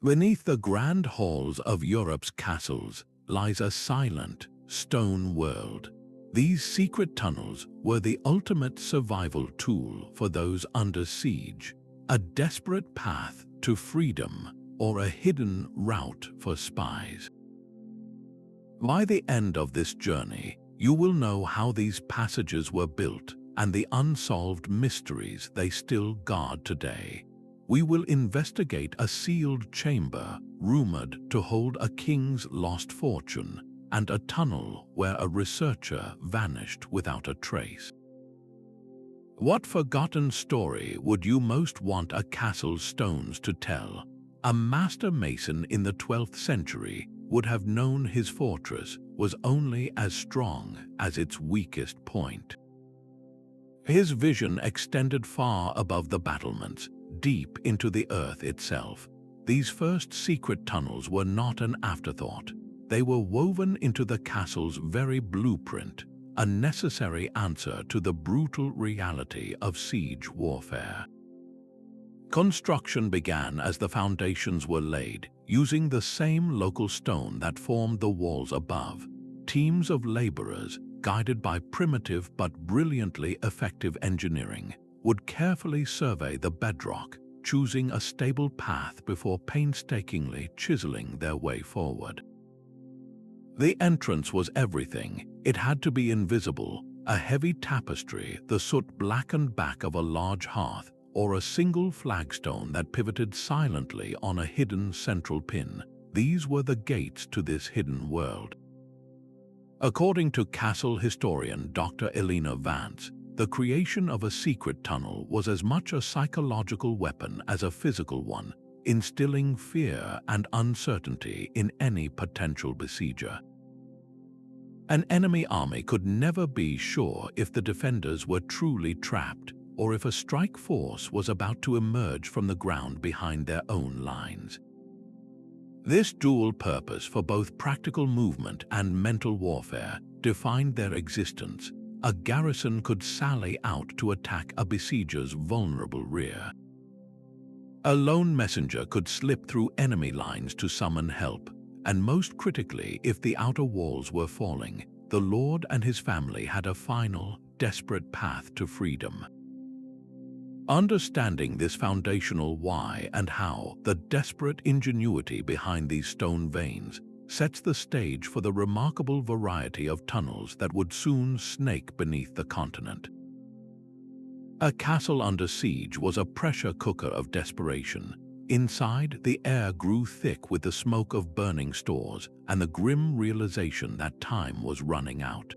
Beneath the grand halls of Europe's castles lies a silent, stone world. These secret tunnels were the ultimate survival tool for those under siege, a desperate path to freedom or a hidden route for spies. By the end of this journey, you will know how these passages were built and the unsolved mysteries they still guard today. We will investigate a sealed chamber rumored to hold a king's lost fortune and a tunnel where a researcher vanished without a trace. What forgotten story would you most want a castle's stones to tell? A master mason in the 12th century would have known his fortress was only as strong as its weakest point. His vision extended far above the battlements, deep into the earth itself. These first secret tunnels were not an afterthought. They were woven into the castle's very blueprint, a necessary answer to the brutal reality of siege warfare. Construction began as the foundations were laid, using the same local stone that formed the walls above. Teams of laborers, guided by primitive but brilliantly effective engineering, would carefully survey the bedrock, choosing a stable path before painstakingly chiseling their way forward. The entrance was everything. It had to be invisible, a heavy tapestry, the soot-blackened back of a large hearth, or a single flagstone that pivoted silently on a hidden central pin. These were the gates to this hidden world. According to castle historian Dr. Elena Vance, the creation of a secret tunnel was as much a psychological weapon as a physical one, instilling fear and uncertainty in any potential besieger. An enemy army could never be sure if the defenders were truly trapped or if a strike force was about to emerge from the ground behind their own lines. This dual purpose for both practical movement and mental warfare defined their existence. A garrison could sally out to attack a besieger's vulnerable rear. A lone messenger could slip through enemy lines to summon help, and most critically, if the outer walls were falling, the lord and his family had a final, desperate path to freedom. Understanding this foundational why and how, the desperate ingenuity behind these stone veins, sets the stage for the remarkable variety of tunnels that would soon snake beneath the continent. A castle under siege was a pressure cooker of desperation. Inside, the air grew thick with the smoke of burning stores and the grim realization that time was running out.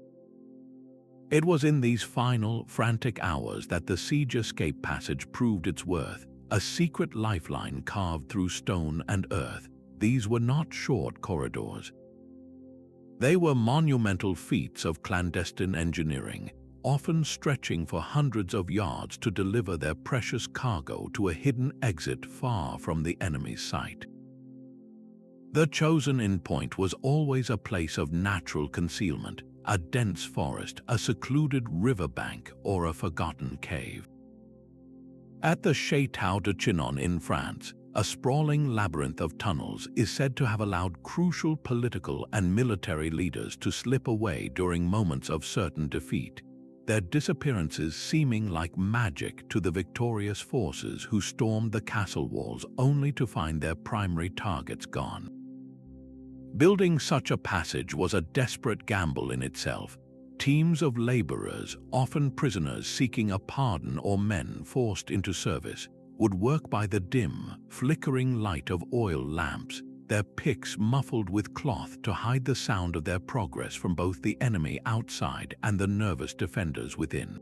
It was in these final, frantic hours that the siege escape passage proved its worth, a secret lifeline carved through stone and earth. These were not short corridors. They were monumental feats of clandestine engineering, often stretching for hundreds of yards to deliver their precious cargo to a hidden exit far from the enemy's sight. The chosen endpoint was always a place of natural concealment, a dense forest, a secluded riverbank, or a forgotten cave. At the Château de Chinon in France, a sprawling labyrinth of tunnels is said to have allowed crucial political and military leaders to slip away during moments of certain defeat, their disappearances seeming like magic to the victorious forces who stormed the castle walls only to find their primary targets gone. Building such a passage was a desperate gamble in itself. Teams of laborers, often prisoners seeking a pardon or men forced into service, would work by the dim, flickering light of oil lamps, their picks muffled with cloth to hide the sound of their progress from both the enemy outside and the nervous defenders within.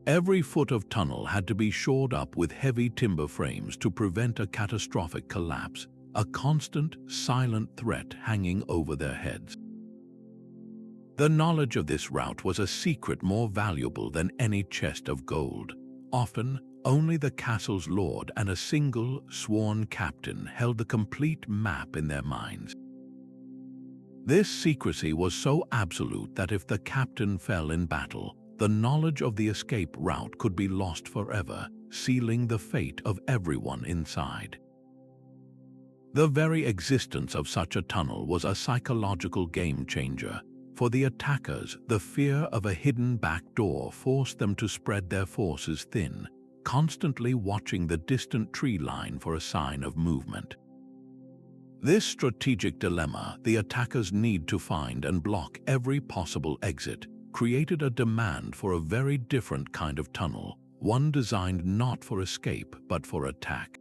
Every foot of tunnel had to be shored up with heavy timber frames to prevent a catastrophic collapse, a constant, silent threat hanging over their heads. The knowledge of this route was a secret more valuable than any chest of gold. Often, only the castle's lord and a single, sworn captain held the complete map in their minds. This secrecy was so absolute that if the captain fell in battle, the knowledge of the escape route could be lost forever, sealing the fate of everyone inside. The very existence of such a tunnel was a psychological game-changer. For the attackers, the fear of a hidden back door forced them to spread their forces thin, constantly watching the distant tree line for a sign of movement. This strategic dilemma, the attackers' need to find and block every possible exit, created a demand for a very different kind of tunnel, one designed not for escape but for attack.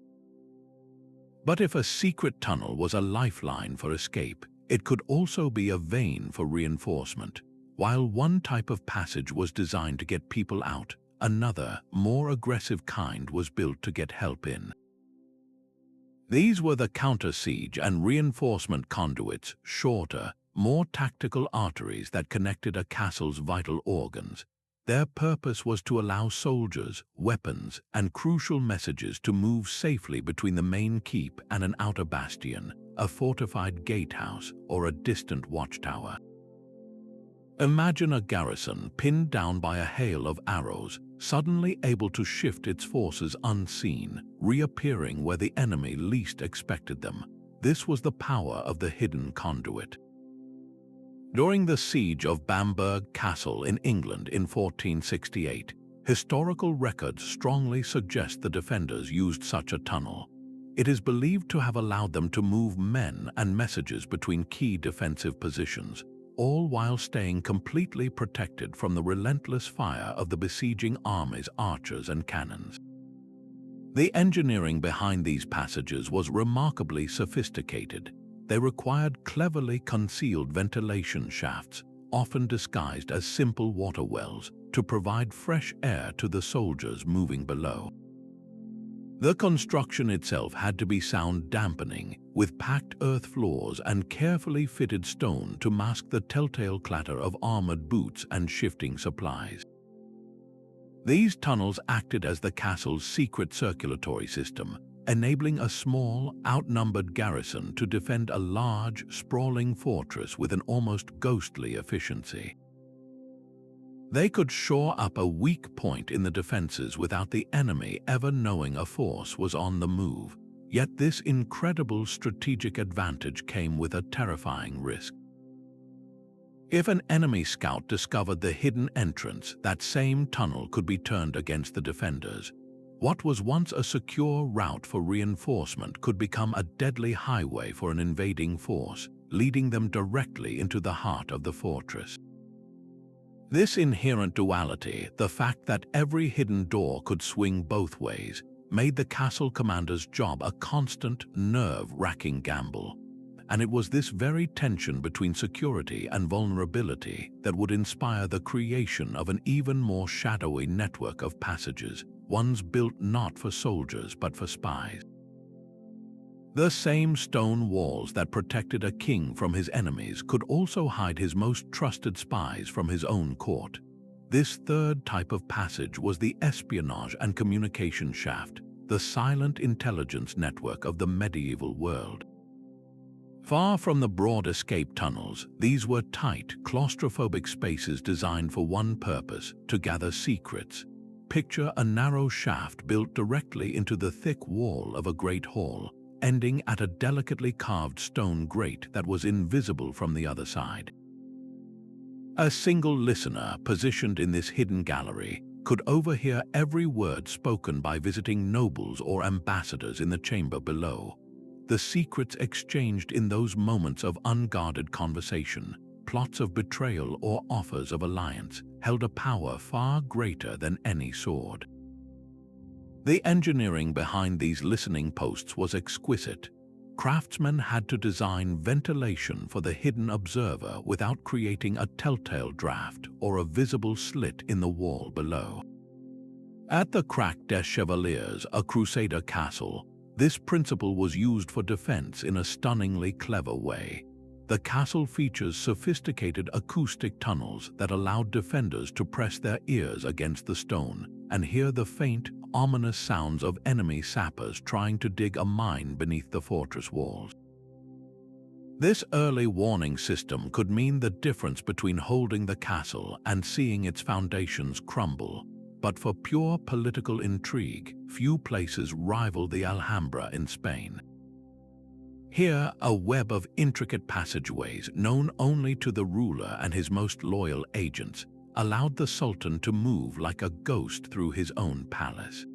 But if a secret tunnel was a lifeline for escape, it could also be a vein for reinforcement. While one type of passage was designed to get people out, another, more aggressive kind was built to get help in. These were the counter-siege and reinforcement conduits, shorter, more tactical arteries that connected a castle's vital organs. Their purpose was to allow soldiers, weapons, and crucial messages to move safely between the main keep and an outer bastion, a fortified gatehouse, or a distant watchtower. Imagine a garrison pinned down by a hail of arrows, suddenly able to shift its forces unseen, reappearing where the enemy least expected them. This was the power of the hidden conduit. During the siege of Bamberg Castle in England in 1468, historical records strongly suggest the defenders used such a tunnel. It is believed to have allowed them to move men and messages between key defensive positions, all while staying completely protected from the relentless fire of the besieging army's archers and cannons. The engineering behind these passages was remarkably sophisticated. They required cleverly concealed ventilation shafts, often disguised as simple water wells, to provide fresh air to the soldiers moving below. The construction itself had to be sound dampening, with packed earth floors and carefully fitted stone to mask the telltale clatter of armored boots and shifting supplies. These tunnels acted as the castle's secret circulatory system, enabling a small, outnumbered garrison to defend a large, sprawling fortress with an almost ghostly efficiency. They could shore up a weak point in the defenses without the enemy ever knowing a force was on the move. Yet this incredible strategic advantage came with a terrifying risk. If an enemy scout discovered the hidden entrance, that same tunnel could be turned against the defenders. What was once a secure route for reinforcement could become a deadly highway for an invading force, leading them directly into the heart of the fortress. This inherent duality, the fact that every hidden door could swing both ways, made the castle commander's job a constant, nerve-wracking gamble. And it was this very tension between security and vulnerability that would inspire the creation of an even more shadowy network of passages, ones built not for soldiers but for spies. The same stone walls that protected a king from his enemies could also hide his most trusted spies from his own court. This third type of passage was the espionage and communication shaft, the silent intelligence network of the medieval world. Far from the broad escape tunnels, these were tight, claustrophobic spaces designed for one purpose: to gather secrets. Picture a narrow shaft built directly into the thick wall of a great hall, ending at a delicately carved stone grate that was invisible from the other side. A single listener positioned in this hidden gallery could overhear every word spoken by visiting nobles or ambassadors in the chamber below. The secrets exchanged in those moments of unguarded conversation, plots of betrayal or offers of alliance, held a power far greater than any sword. The engineering behind these listening posts was exquisite. Craftsmen had to design ventilation for the hidden observer without creating a telltale draft or a visible slit in the wall below. At the Crac des Chevaliers, a Crusader castle, this principle was used for defense in a stunningly clever way. The castle features sophisticated acoustic tunnels that allowed defenders to press their ears against the stone and hear the faint, ominous sounds of enemy sappers trying to dig a mine beneath the fortress walls. This early warning system could mean the difference between holding the castle and seeing its foundations crumble. But for pure political intrigue, few places rival the Alhambra in Spain. Here, a web of intricate passageways, known only to the ruler and his most loyal agents, allowed the Sultan to move like a ghost through his own palace.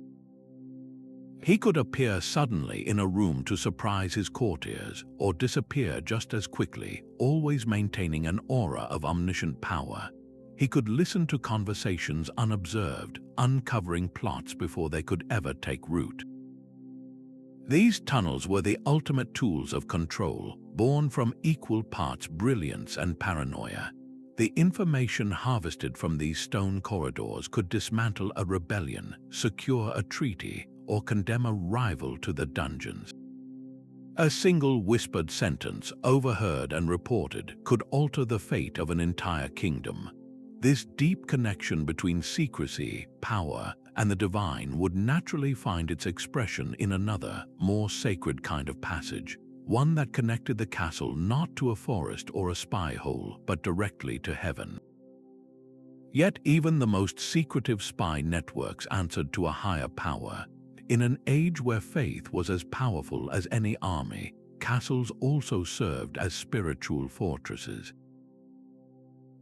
He could appear suddenly in a room to surprise his courtiers, or disappear just as quickly, always maintaining an aura of omniscient power. He could listen to conversations unobserved, uncovering plots before they could ever take root. These tunnels were the ultimate tools of control, born from equal parts brilliance and paranoia. The information harvested from these stone corridors could dismantle a rebellion, secure a treaty, or condemn a rival to the dungeons. A single whispered sentence, overheard and reported, could alter the fate of an entire kingdom. This deep connection between secrecy, power, and the divine would naturally find its expression in another, more sacred kind of passage, one that connected the castle not to a forest or a spy hole, but directly to heaven. Yet even the most secretive spy networks answered to a higher power. In an age where faith was as powerful as any army, castles also served as spiritual fortresses.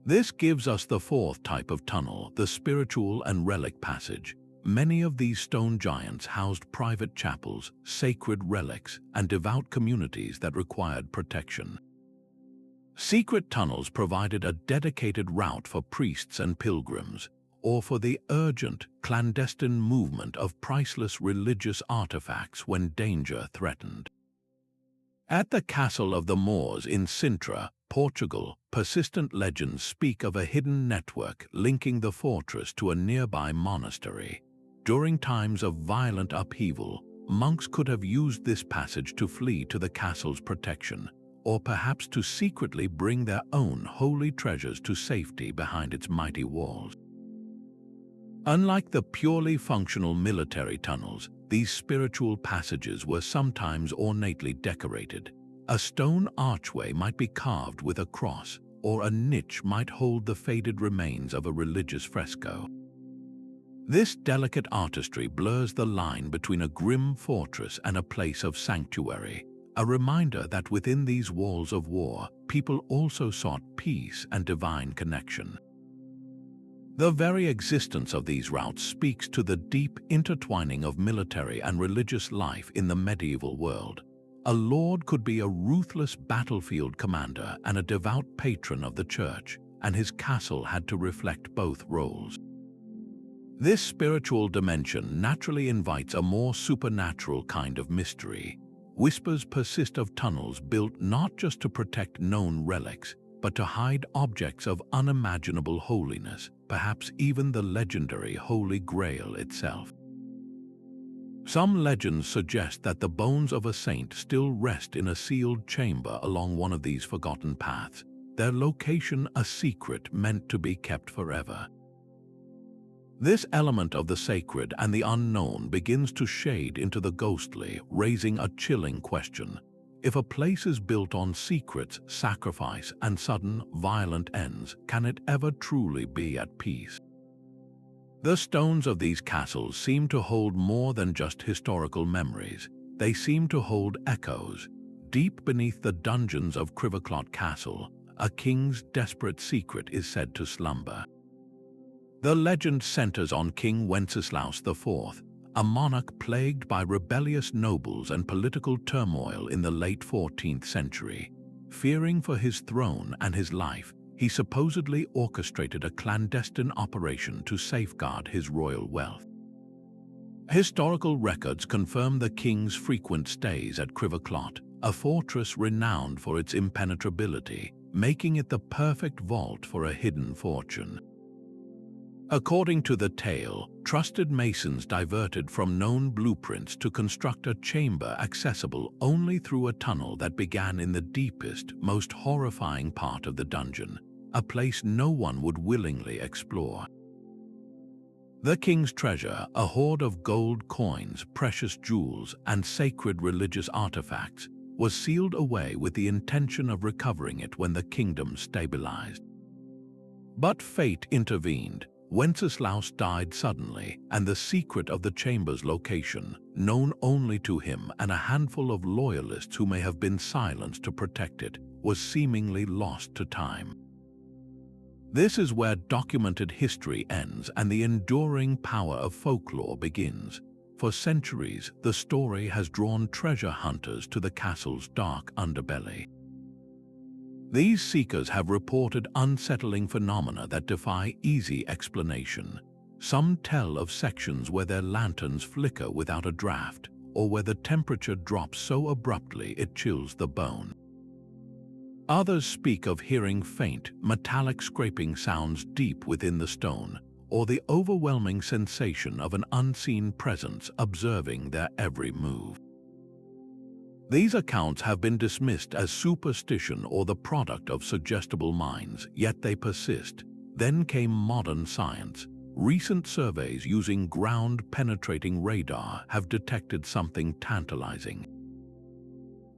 This gives us the fourth type of tunnel, the spiritual and relic passage. Many of these stone giants housed private chapels, sacred relics, and devout communities that required protection. Secret tunnels provided a dedicated route for priests and pilgrims, or for the urgent, clandestine movement of priceless religious artifacts when danger threatened. At the castle of the Moors in Sintra, Portugal, persistent legends speak of a hidden network linking the fortress to a nearby monastery. During times of violent upheaval, monks could have used this passage to flee to the castle's protection, or perhaps to secretly bring their own holy treasures to safety behind its mighty walls. Unlike the purely functional military tunnels, these spiritual passages were sometimes ornately decorated. A stone archway might be carved with a cross, or a niche might hold the faded remains of a religious fresco. This delicate artistry blurs the line between a grim fortress and a place of sanctuary, a reminder that within these walls of war, people also sought peace and divine connection. The very existence of these routes speaks to the deep intertwining of military and religious life in the medieval world. A lord could be a ruthless battlefield commander and a devout patron of the church, and his castle had to reflect both roles. This spiritual dimension naturally invites a more supernatural kind of mystery. Whispers persist of tunnels built not just to protect known relics, but to hide objects of unimaginable holiness, perhaps even the legendary Holy Grail itself. Some legends suggest that the bones of a saint still rest in a sealed chamber along one of these forgotten paths, their location a secret meant to be kept forever. This element of the sacred and the unknown begins to shade into the ghostly, raising a chilling question. If a place is built on secrets, sacrifice, and sudden, violent ends, can it ever truly be at peace? The stones of these castles seem to hold more than just historical memories. They seem to hold echoes. Deep beneath the dungeons of Crivaclot Castle, a king's desperate secret is said to slumber. The legend centers on King Wenceslau IV, a monarch plagued by rebellious nobles and political turmoil in the late 14th century. Fearing for his throne and his life, he supposedly orchestrated a clandestine operation to safeguard his royal wealth. Historical records confirm the king's frequent stays at Crivaclot, a fortress renowned for its impenetrability, making it the perfect vault for a hidden fortune. According to the tale, trusted masons diverted from known blueprints to construct a chamber accessible only through a tunnel that began in the deepest, most horrifying part of the dungeon, a place no one would willingly explore. The king's treasure, a hoard of gold coins, precious jewels, and sacred religious artifacts, was sealed away with the intention of recovering it when the kingdom stabilized. But fate intervened. Wenceslau died suddenly, and the secret of the chamber's location, known only to him and a handful of loyalists who may have been silenced to protect it, was seemingly lost to time. This is where documented history ends and the enduring power of folklore begins. For centuries, the story has drawn treasure hunters to the castle's dark underbelly. These seekers have reported unsettling phenomena that defy easy explanation. Some tell of sections where their lanterns flicker without a draft, or where the temperature drops so abruptly it chills the bone. Others speak of hearing faint, metallic scraping sounds deep within the stone, or the overwhelming sensation of an unseen presence observing their every move. These accounts have been dismissed as superstition or the product of suggestible minds, yet they persist. Then came modern science. Recent surveys using ground-penetrating radar have detected something tantalizing.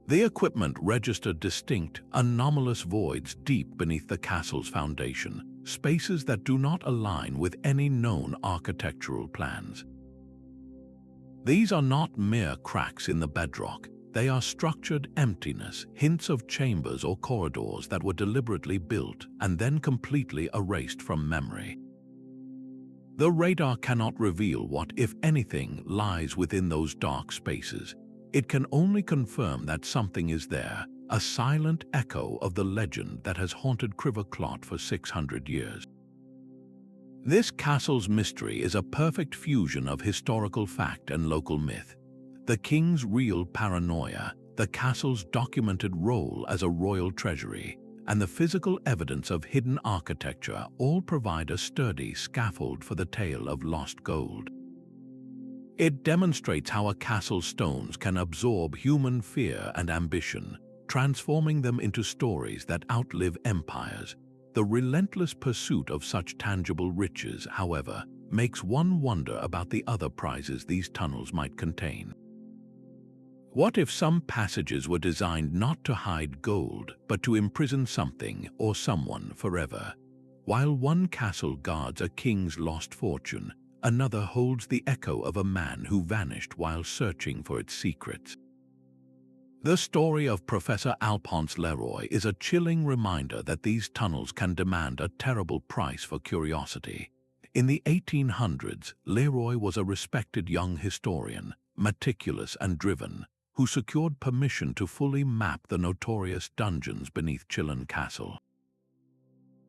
The equipment registered distinct, anomalous voids deep beneath the castle's foundation, spaces that do not align with any known architectural plans. These are not mere cracks in the bedrock. They are structured emptiness, hints of chambers or corridors that were deliberately built and then completely erased from memory. The radar cannot reveal what, if anything, lies within those dark spaces. It can only confirm that something is there, a silent echo of the legend that has haunted Clot for 600 years. This castle's mystery is a perfect fusion of historical fact and local myth. The king's real paranoia, the castle's documented role as a royal treasury, and the physical evidence of hidden architecture all provide a sturdy scaffold for the tale of lost gold. It demonstrates how a castle's stones can absorb human fear and ambition, transforming them into stories that outlive empires. The relentless pursuit of such tangible riches, however, makes one wonder about the other prizes these tunnels might contain. What if some passages were designed not to hide gold, but to imprison something or someone forever? While one castle guards a king's lost fortune, another holds the echo of a man who vanished while searching for its secrets. The story of Professor Alphonse Leroy is a chilling reminder that these tunnels can demand a terrible price for curiosity. In the 1800s, Leroy was a respected young historian, meticulous and driven, who secured permission to fully map the notorious dungeons beneath Chillon Castle.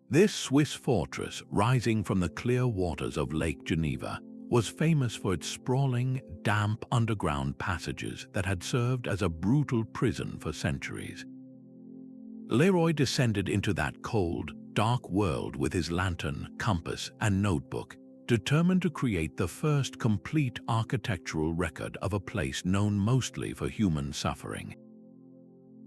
This Swiss fortress, rising from the clear waters of Lake Geneva, was famous for its sprawling, damp underground passages that had served as a brutal prison for centuries. Leroy descended into that cold, dark world with his lantern, compass, and notebook, determined to create the first complete architectural record of a place known mostly for human suffering.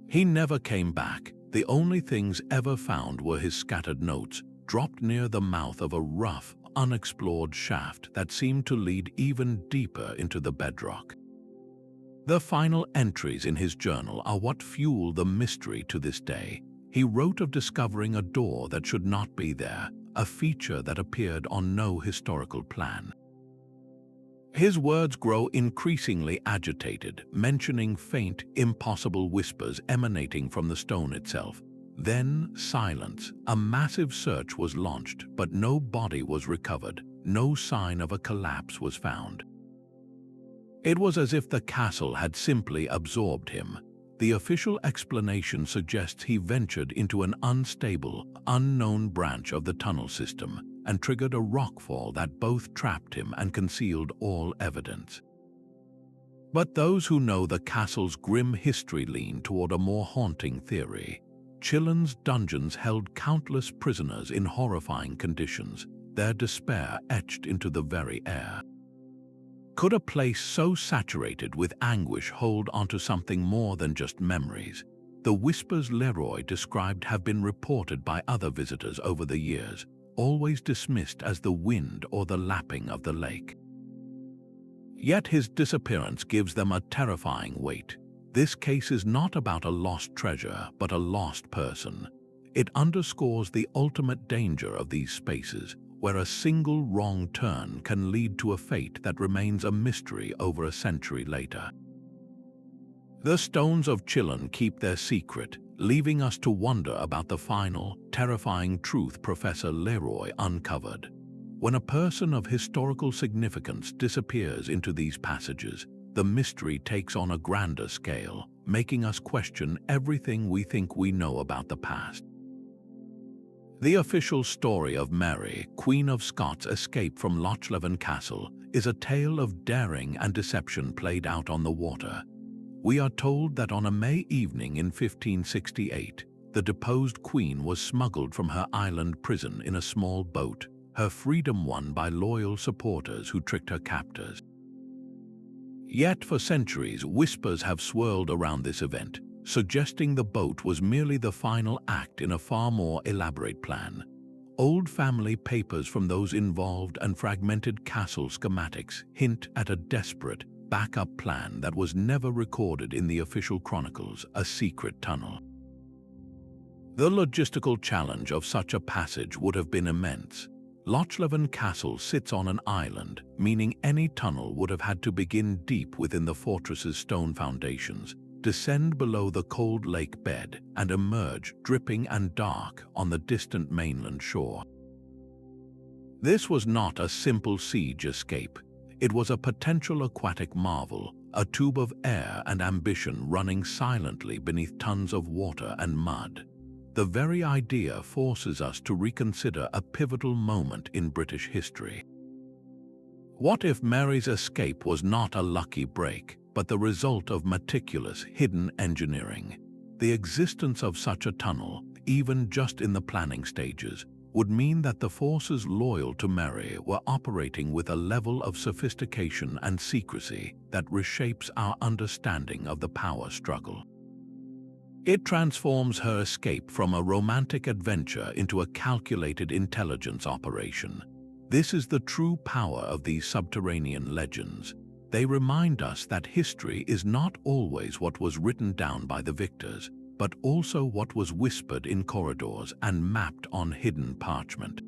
He never came back. The only things ever found were his scattered notes, dropped near the mouth of a rough, unexplored shaft that seemed to lead even deeper into the bedrock. The final entries in his journal are what fuel the mystery to this day. He wrote of discovering a door that should not be there, a feature that appeared on no historical plan. His words grow increasingly agitated, mentioning faint, impossible whispers emanating from the stone itself. Then silence. A massive search was launched, but no body was recovered. No sign of a collapse was found. It was as if the castle had simply absorbed him. The official explanation suggests he ventured into an unstable, unknown branch of the tunnel system and triggered a rockfall that both trapped him and concealed all evidence. But those who know the castle's grim history lean toward a more haunting theory. Chillon's dungeons held countless prisoners in horrifying conditions, their despair etched into the very air. Could a place so saturated with anguish hold onto something more than just memories? The whispers Leroy described have been reported by other visitors over the years, always dismissed as the wind or the lapping of the lake. Yet his disappearance gives them a terrifying weight. This case is not about a lost treasure, but a lost person. It underscores the ultimate danger of these spaces. where a single wrong turn can lead to a fate that remains a mystery over a century later. The stones of Chillon keep their secret, leaving us to wonder about the final, terrifying truth Professor Leroy uncovered. When a person of historical significance disappears into these passages, the mystery takes on a grander scale, making us question everything we think we know about the past. The official story of Mary, Queen of Scots' escape from Lochleven Castle, is a tale of daring and deception played out on the water. We are told that on a May evening in 1568, the deposed queen was smuggled from her island prison in a small boat, her freedom won by loyal supporters who tricked her captors. Yet for centuries, whispers have swirled around this event, suggesting the boat was merely the final act in a far more elaborate plan. Old family papers from those involved and fragmented castle schematics hint at a desperate, backup plan that was never recorded in the official chronicles, a secret tunnel. The logistical challenge of such a passage would have been immense. Lochleven Castle sits on an island, meaning any tunnel would have had to begin deep within the fortress's stone foundations, descend below the cold lake bed, and emerge dripping and dark on the distant mainland shore. This was not a simple siege escape. It was a potential aquatic marvel, a tube of air and ambition running silently beneath tons of water and mud. The very idea forces us to reconsider a pivotal moment in British history. What if Mary's escape was not a lucky break, but the result of meticulous, hidden engineering? The existence of such a tunnel, even just in the planning stages, would mean that the forces loyal to Mary were operating with a level of sophistication and secrecy that reshapes our understanding of the power struggle. It transforms her escape from a romantic adventure into a calculated intelligence operation. This is the true power of these subterranean legends. They remind us that history is not always what was written down by the victors, but also what was whispered in corridors and mapped on hidden parchment.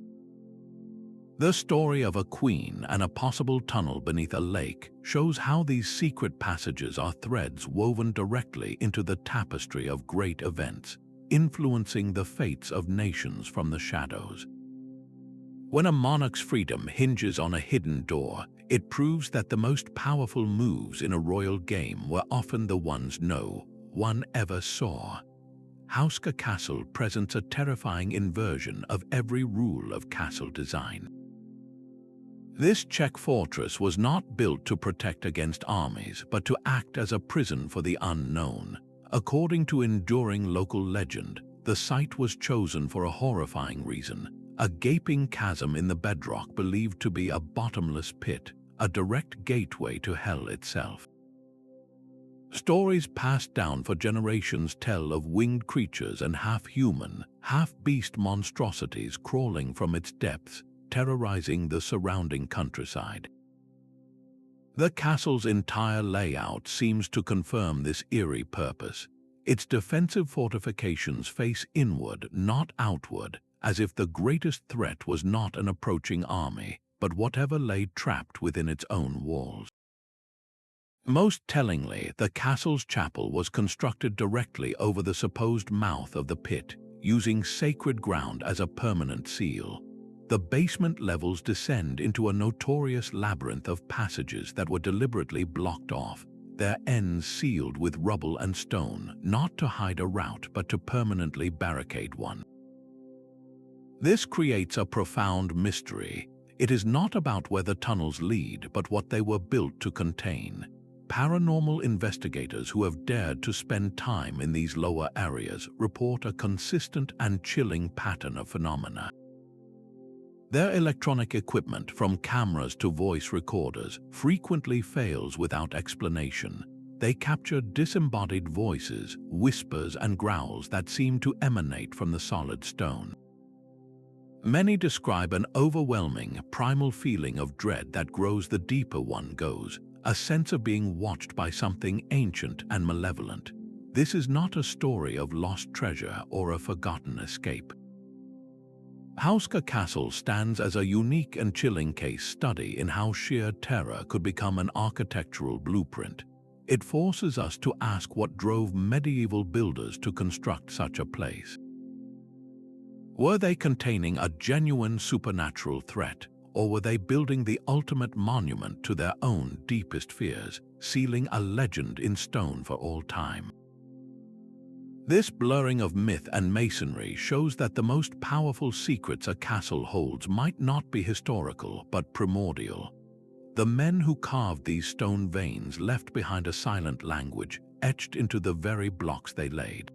The story of a queen and a possible tunnel beneath a lake shows how these secret passages are threads woven directly into the tapestry of great events, influencing the fates of nations from the shadows. When a monarch's freedom hinges on a hidden door, it proves that the most powerful moves in a royal game were often the ones no one ever saw. Housker Castle presents a terrifying inversion of every rule of castle design. This Czech fortress was not built to protect against armies, but to act as a prison for the unknown. According to enduring local legend, the site was chosen for a horrifying reason: a gaping chasm in the bedrock believed to be a bottomless pit, a direct gateway to hell itself. Stories passed down for generations tell of winged creatures and half-human, half-beast monstrosities crawling from its depths, terrorizing the surrounding countryside. The castle's entire layout seems to confirm this eerie purpose. Its defensive fortifications face inward, not outward, as if the greatest threat was not an approaching army, but whatever lay trapped within its own walls. Most tellingly, the castle's chapel was constructed directly over the supposed mouth of the pit, using sacred ground as a permanent seal. The basement levels descend into a notorious labyrinth of passages that were deliberately blocked off, their ends sealed with rubble and stone, not to hide a route but to permanently barricade one. This creates a profound mystery. It is not about where the tunnels lead, but what they were built to contain. Paranormal investigators who have dared to spend time in these lower areas report a consistent and chilling pattern of phenomena. Their electronic equipment, from cameras to voice recorders, frequently fails without explanation. They capture disembodied voices, whispers, and growls that seem to emanate from the solid stone. Many describe an overwhelming, primal feeling of dread that grows the deeper one goes, a sense of being watched by something ancient and malevolent. This is not a story of lost treasure or a forgotten escape. Housker Castle stands as a unique and chilling case study in how sheer terror could become an architectural blueprint. It forces us to ask what drove medieval builders to construct such a place. Were they containing a genuine supernatural threat, or were they building the ultimate monument to their own deepest fears, sealing a legend in stone for all time? This blurring of myth and masonry shows that the most powerful secrets a castle holds might not be historical but primordial. The men who carved these stone veins left behind a silent language etched into the very blocks they laid.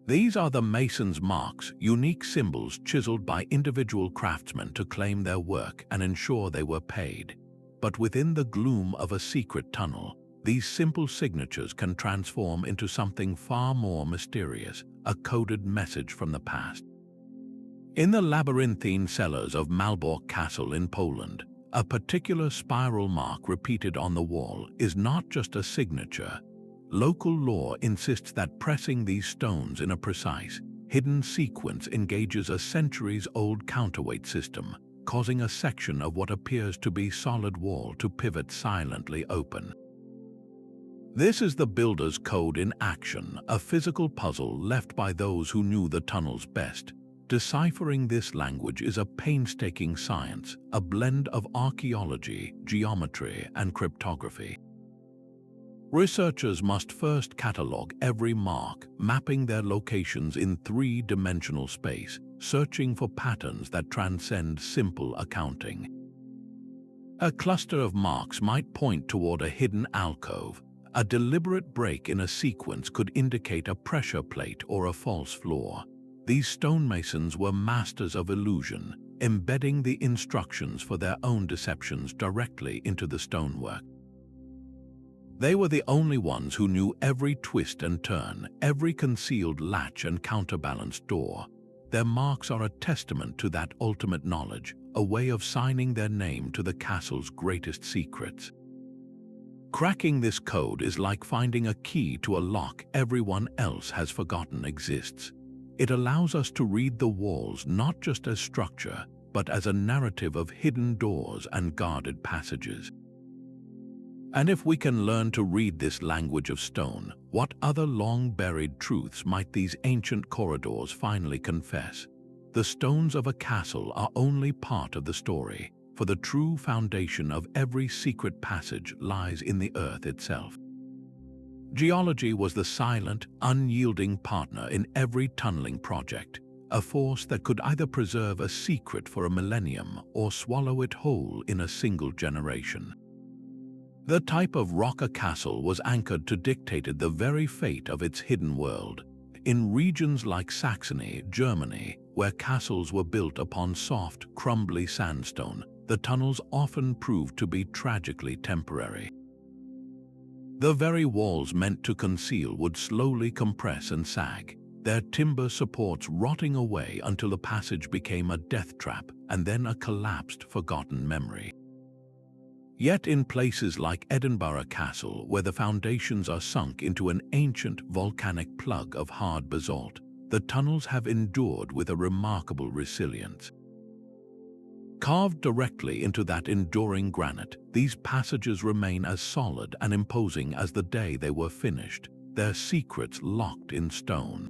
These are the mason's marks, unique symbols chiseled by individual craftsmen to claim their work and ensure they were paid. But within the gloom of a secret tunnel, these simple signatures can transform into something far more mysterious, a coded message from the past. In the labyrinthine cellars of Malbork Castle in Poland, a particular spiral mark repeated on the wall is not just a signature. Local lore insists that pressing these stones in a precise, hidden sequence engages a centuries-old counterweight system, causing a section of what appears to be solid wall to pivot silently open. This is the builder's code in action, a physical puzzle left by those who knew the tunnels best. Deciphering this language is a painstaking science, a blend of archaeology, geometry, and cryptography. Researchers must first catalog every mark, mapping their locations in three-dimensional space, searching for patterns that transcend simple accounting. A cluster of marks might point toward a hidden alcove. A deliberate break in a sequence could indicate a pressure plate or a false floor. These stonemasons were masters of illusion, embedding the instructions for their own deceptions directly into the stonework. They were the only ones who knew every twist and turn, every concealed latch and counterbalanced door. Their marks are a testament to that ultimate knowledge, a way of signing their name to the castle's greatest secrets. Cracking this code is like finding a key to a lock everyone else has forgotten exists. It allows us to read the walls not just as structure, but as a narrative of hidden doors and guarded passages. And if we can learn to read this language of stone, what other long-buried truths might these ancient corridors finally confess? The stones of a castle are only part of the story, for the true foundation of every secret passage lies in the earth itself. Geology was the silent, unyielding partner in every tunneling project, a force that could either preserve a secret for a millennium or swallow it whole in a single generation. The type of rock a castle was anchored to dictated the very fate of its hidden world. In regions like Saxony, Germany, where castles were built upon soft, crumbly sandstone, the tunnels often proved to be tragically temporary. The very walls meant to conceal would slowly compress and sag, their timber supports rotting away until the passage became a death trap and then a collapsed, forgotten memory. Yet in places like Edinburgh Castle, where the foundations are sunk into an ancient volcanic plug of hard basalt, the tunnels have endured with a remarkable resilience. Carved directly into that enduring granite, these passages remain as solid and imposing as the day they were finished, their secrets locked in stone.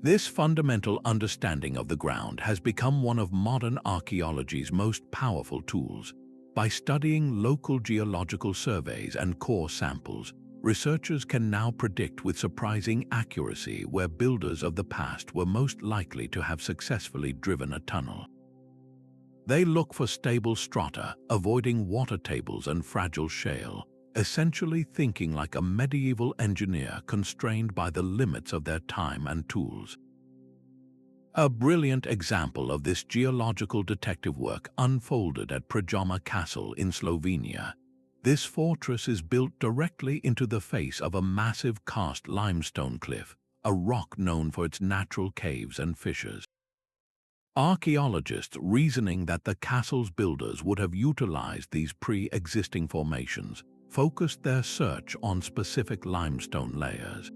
This fundamental understanding of the ground has become one of modern archaeology's most powerful tools. By studying local geological surveys and core samples, researchers can now predict with surprising accuracy where builders of the past were most likely to have successfully driven a tunnel. They look for stable strata, avoiding water tables and fragile shale, essentially thinking like a medieval engineer constrained by the limits of their time and tools. A brilliant example of this geological detective work unfolded at Predjama Castle in Slovenia. This fortress is built directly into the face of a massive cast limestone cliff, a rock known for its natural caves and fissures. Archaeologists, reasoning that the castle's builders would have utilized these pre-existing formations, focused their search on specific limestone layers.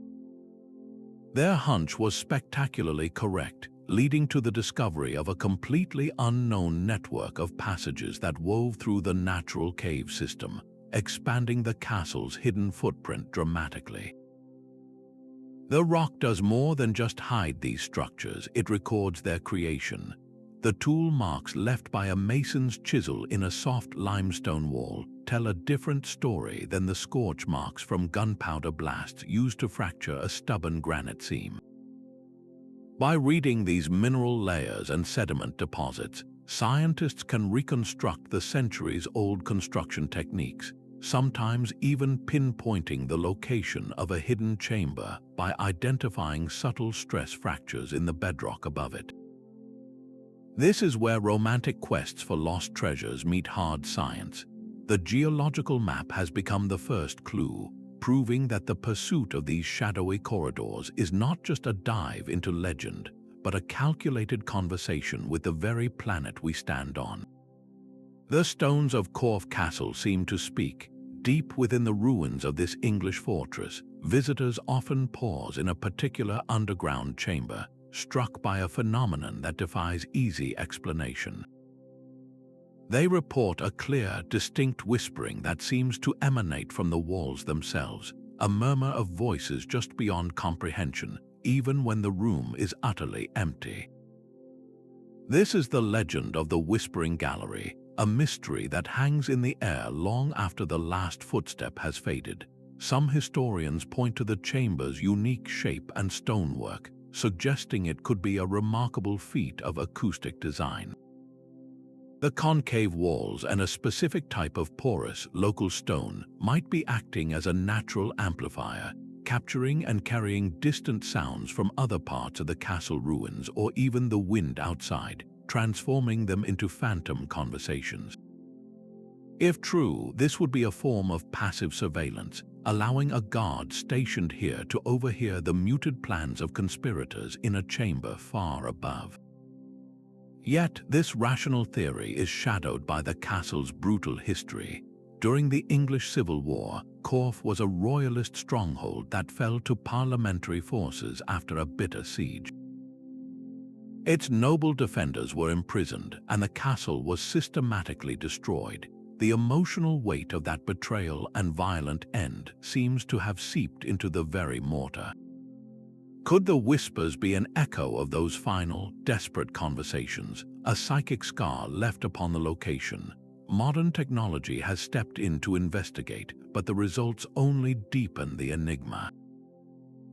Their hunch was spectacularly correct. leading to the discovery of a completely unknown network of passages that wove through the natural cave system, expanding the castle's hidden footprint dramatically. The rock does more than just hide these structures, it records their creation. The tool marks left by a mason's chisel in a soft limestone wall tell a different story than the scorch marks from gunpowder blasts used to fracture a stubborn granite seam. By reading these mineral layers and sediment deposits, scientists can reconstruct the centuries-old construction techniques, sometimes even pinpointing the location of a hidden chamber by identifying subtle stress fractures in the bedrock above it. This is where romantic quests for lost treasures meet hard science. The geological map has become the first clue, proving that the pursuit of these shadowy corridors is not just a dive into legend, but a calculated conversation with the very planet we stand on. The stones of Corfe Castle seem to speak. Deep within the ruins of this English fortress, visitors often pause in a particular underground chamber, struck by a phenomenon that defies easy explanation. They report a clear, distinct whispering that seems to emanate from the walls themselves, a murmur of voices just beyond comprehension, even when the room is utterly empty. This is the legend of the Whispering Gallery, a mystery that hangs in the air long after the last footstep has faded. Some historians point to the chamber's unique shape and stonework, suggesting it could be a remarkable feat of acoustic design. The concave walls and a specific type of porous, local stone might be acting as a natural amplifier, capturing and carrying distant sounds from other parts of the castle ruins or even the wind outside, transforming them into phantom conversations. If true, this would be a form of passive surveillance, allowing a guard stationed here to overhear the muted plans of conspirators in a chamber far above. Yet, this rational theory is shadowed by the castle's brutal history. During the English Civil War, Corfe was a royalist stronghold that fell to parliamentary forces after a bitter siege. Its noble defenders were imprisoned, and the castle was systematically destroyed. The emotional weight of that betrayal and violent end seems to have seeped into the very mortar. Could the whispers be an echo of those final, desperate conversations, a psychic scar left upon the location? Modern technology has stepped in to investigate, but the results only deepen the enigma.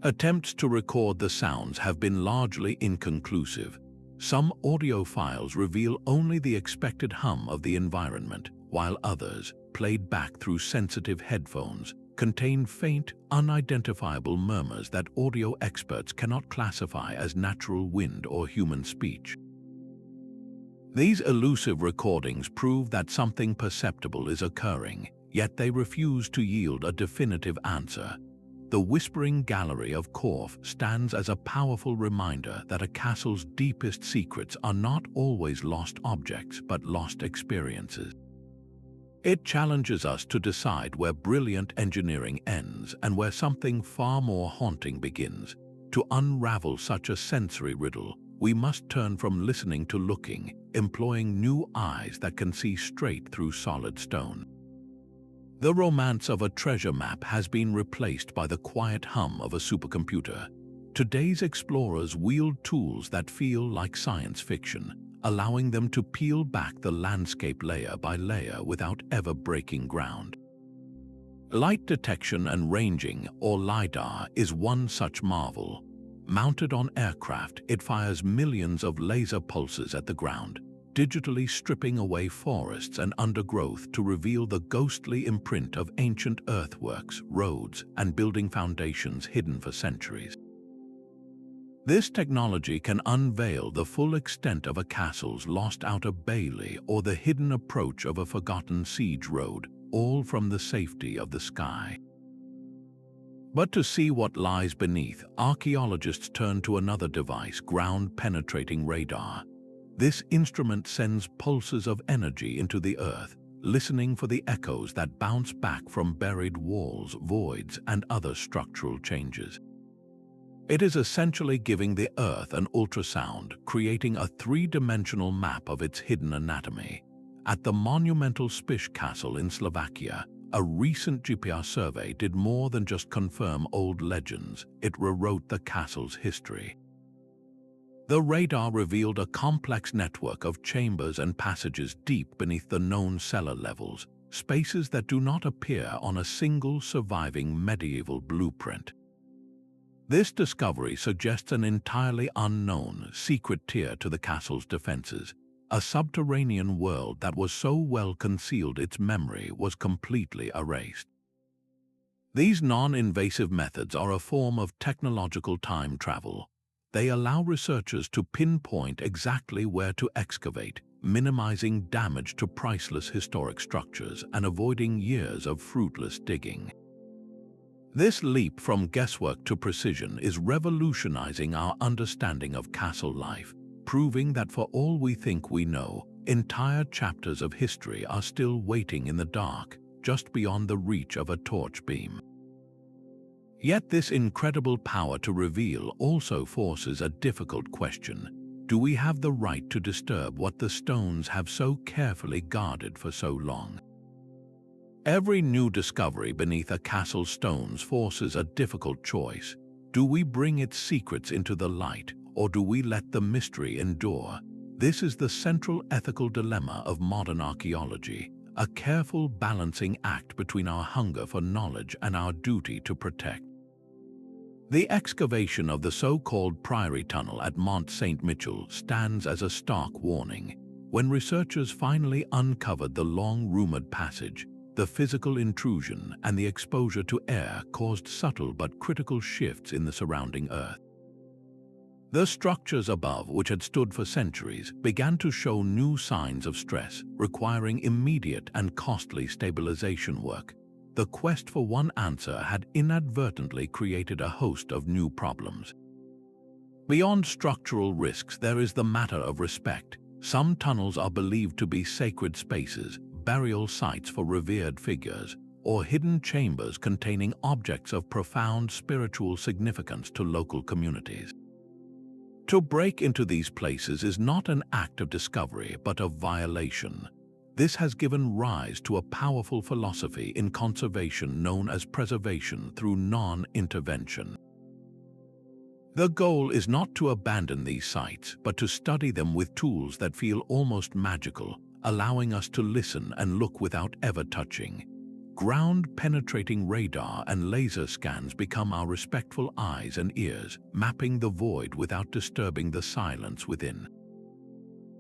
Attempts to record the sounds have been largely inconclusive. Some audio files reveal only the expected hum of the environment, while others, played back through sensitive headphones, contain faint, unidentifiable murmurs that audio experts cannot classify as natural wind or human speech. These elusive recordings prove that something perceptible is occurring, yet they refuse to yield a definitive answer. The Whispering Gallery of Corfe stands as a powerful reminder that a castle's deepest secrets are not always lost objects but lost experiences. It challenges us to decide where brilliant engineering ends and where something far more haunting begins. To unravel such a sensory riddle, we must turn from listening to looking, employing new eyes that can see straight through solid stone. The romance of a treasure map has been replaced by the quiet hum of a supercomputer. Today's explorers wield tools that feel like science fiction, allowing them to peel back the landscape layer by layer without ever breaking ground. Light detection and ranging, or LiDAR, is one such marvel. Mounted on aircraft, it fires millions of laser pulses at the ground, digitally stripping away forests and undergrowth to reveal the ghostly imprint of ancient earthworks, roads, and building foundations hidden for centuries. This technology can unveil the full extent of a castle's lost outer bailey or the hidden approach of a forgotten siege road, all from the safety of the sky. But to see what lies beneath, archaeologists turn to another device, ground-penetrating radar. This instrument sends pulses of energy into the earth, listening for the echoes that bounce back from buried walls, voids, and other structural changes. It is essentially giving the Earth an ultrasound, creating a three-dimensional map of its hidden anatomy. At the monumental Spiš Castle in Slovakia, a recent GPS survey did more than just confirm old legends, it rewrote the castle's history. The radar revealed a complex network of chambers and passages deep beneath the known cellar levels, spaces that do not appear on a single surviving medieval blueprint. This discovery suggests an entirely unknown, secret tier to the castle's defenses, a subterranean world that was so well concealed its memory was completely erased. These non-invasive methods are a form of technological time travel. They allow researchers to pinpoint exactly where to excavate, minimizing damage to priceless historic structures and avoiding years of fruitless digging. This leap from guesswork to precision is revolutionizing our understanding of castle life, proving that for all we think we know, entire chapters of history are still waiting in the dark, just beyond the reach of a torch beam. Yet this incredible power to reveal also forces a difficult question. Do we have the right to disturb what the stones have so carefully guarded for so long? Every new discovery beneath a castle's stones forces a difficult choice. Do we bring its secrets into the light, or do we let the mystery endure? This is the central ethical dilemma of modern archaeology, a careful balancing act between our hunger for knowledge and our duty to protect. The excavation of the so-called Priory Tunnel at Mont Saint-Michel stands as a stark warning. When researchers finally uncovered the long-rumored passage, the physical intrusion and the exposure to air caused subtle but critical shifts in the surrounding earth. The structures above, which had stood for centuries, began to show new signs of stress, requiring immediate and costly stabilization work. The quest for one answer had inadvertently created a host of new problems. Beyond structural risks, there is the matter of respect. Some tunnels are believed to be sacred spaces, burial sites for revered figures, or hidden chambers containing objects of profound spiritual significance to local communities. To break into these places is not an act of discovery but of violation. This has given rise to a powerful philosophy in conservation known as preservation through non-intervention. The goal is not to abandon these sites, but to study them with tools that feel almost magical, allowing us to listen and look without ever touching. Ground-penetrating radar and laser scans become our respectful eyes and ears, mapping the void without disturbing the silence within.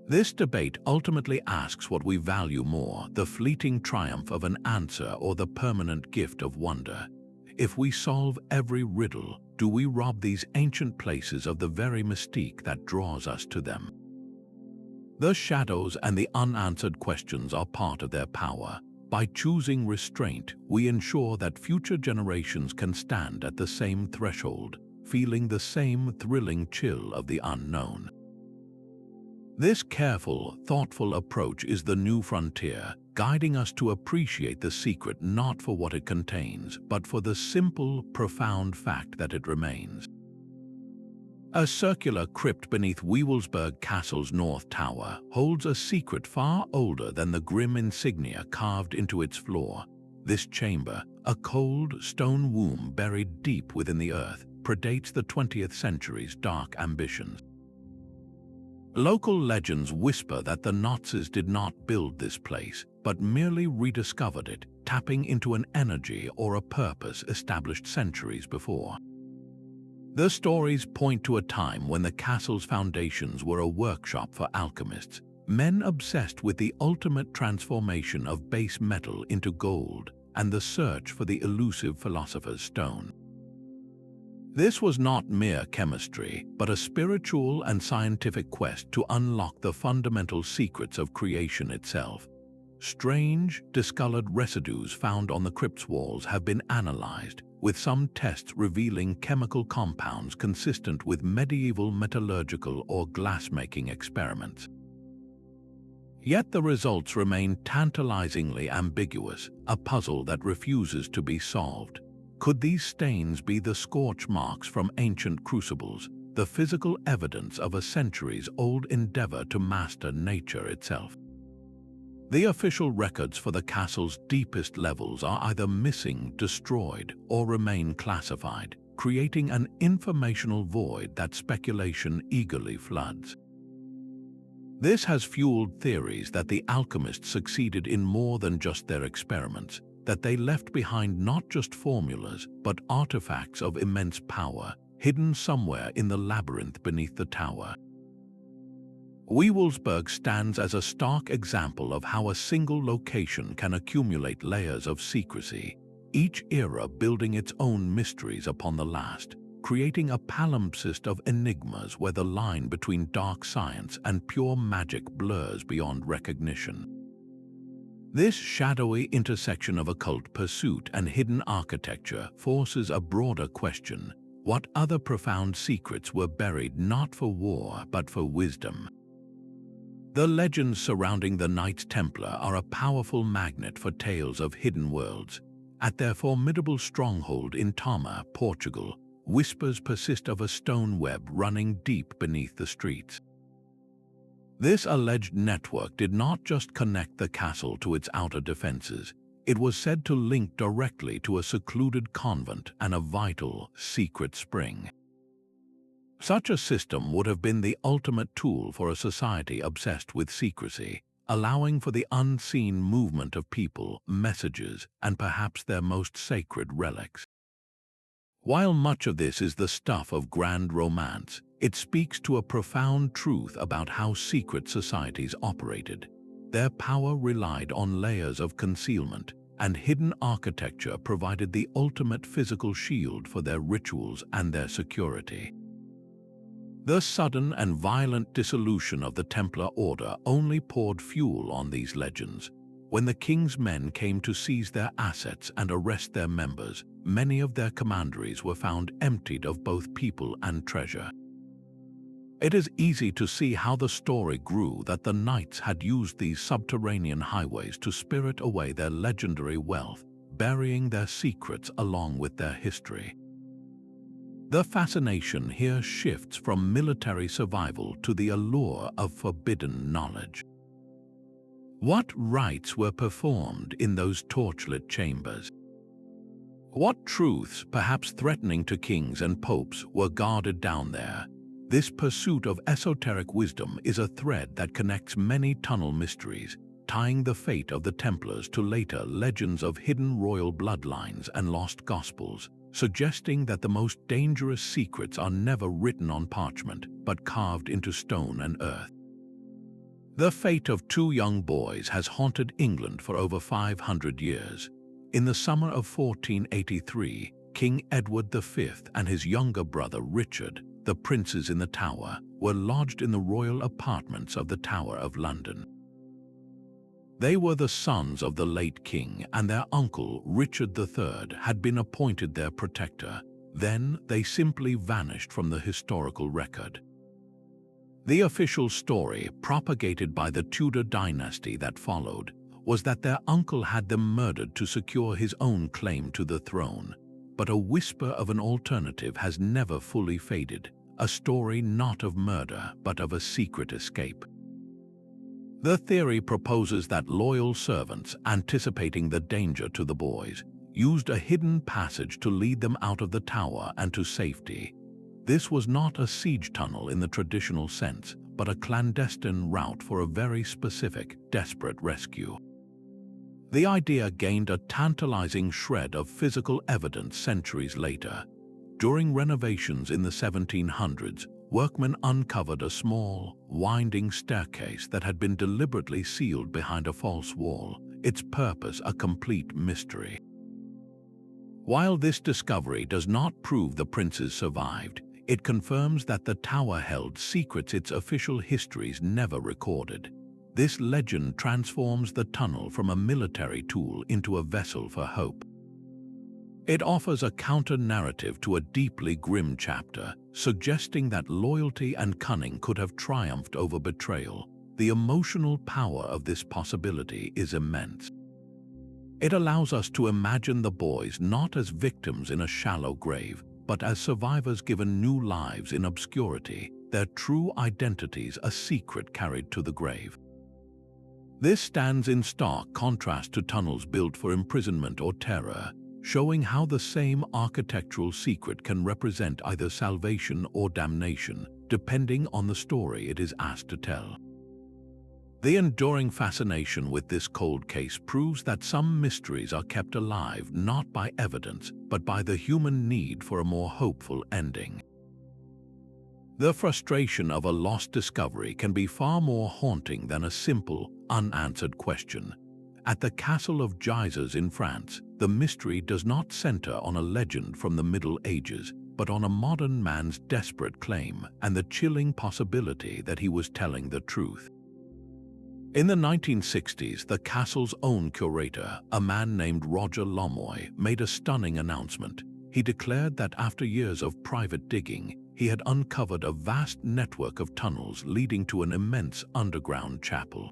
This debate ultimately asks what we value more, the fleeting triumph of an answer or the permanent gift of wonder. If we solve every riddle, do we rob these ancient places of the very mystique that draws us to them? The shadows and the unanswered questions are part of their power. By choosing restraint, we ensure that future generations can stand at the same threshold, feeling the same thrilling chill of the unknown. This careful, thoughtful approach is the new frontier, guiding us to appreciate the secret not for what it contains, but for the simple, profound fact that it remains. A circular crypt beneath Wewelsburg Castle's north tower holds a secret far older than the grim insignia carved into its floor. This chamber, a cold, stone womb buried deep within the earth, predates the 20th century's dark ambitions. Local legends whisper that the Nazis did not build this place, but merely rediscovered it, tapping into an energy or a purpose established centuries before. The stories point to a time when the castle's foundations were a workshop for alchemists, men obsessed with the ultimate transformation of base metal into gold and the search for the elusive philosopher's stone. This was not mere chemistry, but a spiritual and scientific quest to unlock the fundamental secrets of creation itself. Strange, discolored residues found on the crypt's walls have been analyzed, with some tests revealing chemical compounds consistent with medieval metallurgical or glass-making experiments. Yet the results remain tantalizingly ambiguous, a puzzle that refuses to be solved. Could these stains be the scorch marks from ancient crucibles, the physical evidence of a centuries-old endeavor to master nature itself? The official records for the castle's deepest levels are either missing, destroyed, or remain classified, creating an informational void that speculation eagerly floods. This has fueled theories that the alchemists succeeded in more than just their experiments, that they left behind not just formulas, but artifacts of immense power, hidden somewhere in the labyrinth beneath the tower. Wewelsburg stands as a stark example of how a single location can accumulate layers of secrecy, each era building its own mysteries upon the last, creating a palimpsest of enigmas where the line between dark science and pure magic blurs beyond recognition. This shadowy intersection of occult pursuit and hidden architecture forces a broader question: what other profound secrets were buried not for war but for wisdom? The legends surrounding the Knights Templar are a powerful magnet for tales of hidden worlds. At their formidable stronghold in Tama, Portugal, whispers persist of a stone web running deep beneath the streets. This alleged network did not just connect the castle to its outer defenses, it was said to link directly to a secluded convent and a vital, secret spring. Such a system would have been the ultimate tool for a society obsessed with secrecy, allowing for the unseen movement of people, messages, and perhaps their most sacred relics. While much of this is the stuff of grand romance, it speaks to a profound truth about how secret societies operated. Their power relied on layers of concealment, and hidden architecture provided the ultimate physical shield for their rituals and their security. The sudden and violent dissolution of the Templar Order only poured fuel on these legends. When the king's men came to seize their assets and arrest their members, many of their commanderies were found emptied of both people and treasure. It is easy to see how the story grew that the knights had used these subterranean highways to spirit away their legendary wealth, burying their secrets along with their history. The fascination here shifts from military survival to the allure of forbidden knowledge. What rites were performed in those torchlit chambers? What truths, perhaps threatening to kings and popes, were guarded down there? This pursuit of esoteric wisdom is a thread that connects many tunnel mysteries, tying the fate of the Templars to later legends of hidden royal bloodlines and lost gospels, suggesting that the most dangerous secrets are never written on parchment, but carved into stone and earth. The fate of two young boys has haunted England for over 500 years. In the summer of 1483, King Edward V and his younger brother Richard, the princes in the Tower, were lodged in the royal apartments of the Tower of London. They were the sons of the late king, and their uncle, Richard III, had been appointed their protector. Then they simply vanished from the historical record. The official story, propagated by the Tudor dynasty that followed, was that their uncle had them murdered to secure his own claim to the throne. But a whisper of an alternative has never fully faded, a story not of murder but of a secret escape. The theory proposes that loyal servants, anticipating the danger to the boys, used a hidden passage to lead them out of the tower and to safety. This was not a siege tunnel in the traditional sense, but a clandestine route for a very specific, desperate rescue. The idea gained a tantalizing shred of physical evidence centuries later. During renovations in the 1700s, workmen uncovered a small, winding staircase that had been deliberately sealed behind a false wall, its purpose a complete mystery. While this discovery does not prove the princes survived, it confirms that the tower held secrets its official histories never recorded. This legend transforms the tunnel from a military tool into a vessel for hope. It offers a counter-narrative to a deeply grim chapter, suggesting that loyalty and cunning could have triumphed over betrayal. The emotional power of this possibility is immense. It allows us to imagine the boys not as victims in a shallow grave, but as survivors given new lives in obscurity, their true identities a secret carried to the grave. This stands in stark contrast to tunnels built for imprisonment or terror, showing how the same architectural secret can represent either salvation or damnation, depending on the story it is asked to tell. The enduring fascination with this cold case proves that some mysteries are kept alive not by evidence, but by the human need for a more hopeful ending. The frustration of a lost discovery can be far more haunting than a simple, unanswered question. At the Castle of Gizes in France, the mystery does not center on a legend from the Middle Ages, but on a modern man's desperate claim and the chilling possibility that he was telling the truth. In the 1960s, the castle's own curator, a man named Roger Lomoy, made a stunning announcement. He declared that after years of private digging, he had uncovered a vast network of tunnels leading to an immense underground chapel.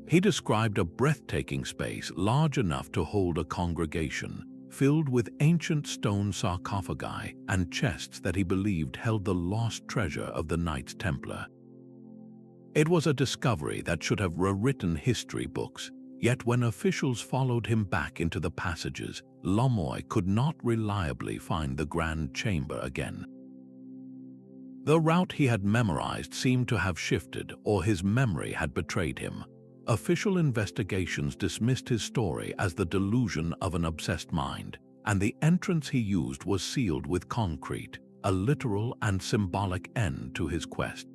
He described a breathtaking space large enough to hold a congregation, filled with ancient stone sarcophagi and chests that he believed held the lost treasure of the Knights Templar. It was a discovery that should have rewritten history books, yet when officials followed him back into the passages, Lomoy could not reliably find the grand chamber again. The route he had memorized seemed to have shifted, or his memory had betrayed him. Official investigations dismissed his story as the delusion of an obsessed mind, and the entrance he used was sealed with concrete, a literal and symbolic end to his quest.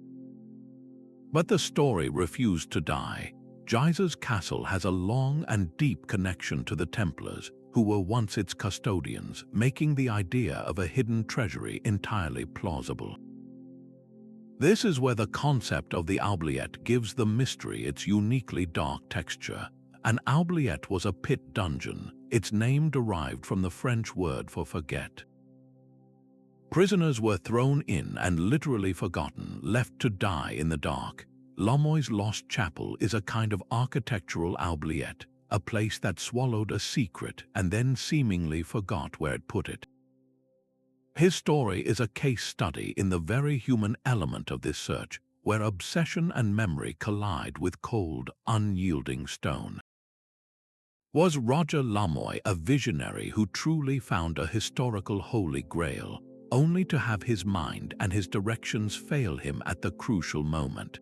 But the story refused to die. Gizes Castle has a long and deep connection to the Templars, who were once its custodians, making the idea of a hidden treasury entirely plausible. This is where the concept of the oubliette gives the mystery its uniquely dark texture. An oubliette was a pit dungeon, its name derived from the French word for forget. Prisoners were thrown in and literally forgotten, left to die in the dark. Lomoy's Lost Chapel is a kind of architectural oubliette, a place that swallowed a secret and then seemingly forgot where it put it. His story is a case study in the very human element of this search, where obsession and memory collide with cold, unyielding stone. Was Roger Lomoy a visionary who truly found a historical holy grail, only to have his mind and his directions fail him at the crucial moment?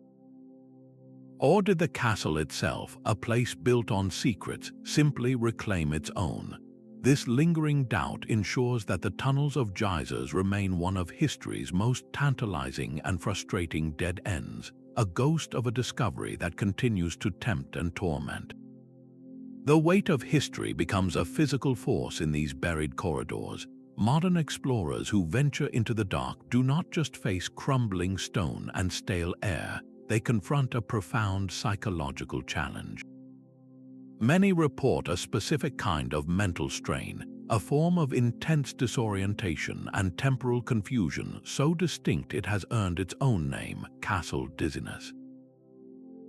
Or did the castle itself, a place built on secrets, simply reclaim its own? This lingering doubt ensures that the tunnels of Gizes remain one of history's most tantalizing and frustrating dead ends, a ghost of a discovery that continues to tempt and torment. The weight of history becomes a physical force in these buried corridors. Modern explorers who venture into the dark do not just face crumbling stone and stale air, they confront a profound psychological challenge. Many report a specific kind of mental strain, a form of intense disorientation and temporal confusion so distinct it has earned its own name, castle dizziness.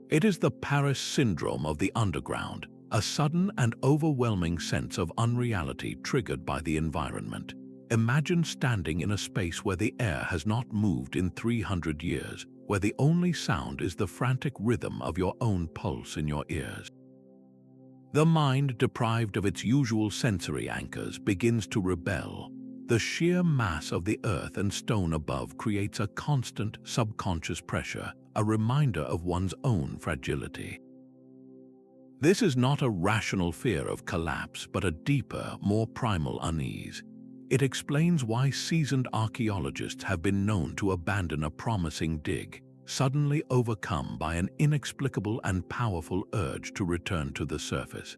It is the Paris syndrome of the underground, a sudden and overwhelming sense of unreality triggered by the environment. Imagine standing in a space where the air has not moved in 300 years, where the only sound is the frantic rhythm of your own pulse in your ears. The mind, deprived of its usual sensory anchors, begins to rebel. The sheer mass of the earth and stone above creates a constant subconscious pressure, a reminder of one's own fragility. This is not a rational fear of collapse, but a deeper, more primal unease. It explains why seasoned archaeologists have been known to abandon a promising dig, suddenly overcome by an inexplicable and powerful urge to return to the surface.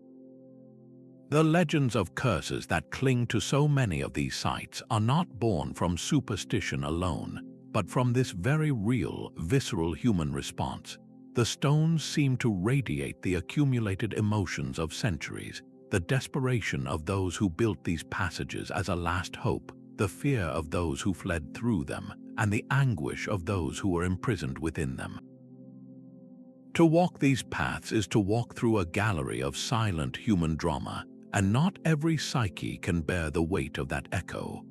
The legends of curses that cling to so many of these sites are not born from superstition alone, but from this very real, visceral human response. The stones seem to radiate the accumulated emotions of centuries, the desperation of those who built these passages as a last hope, the fear of those who fled through them, and the anguish of those who were imprisoned within them. To walk these paths is to walk through a gallery of silent human drama, and not every psyche can bear the weight of that echo.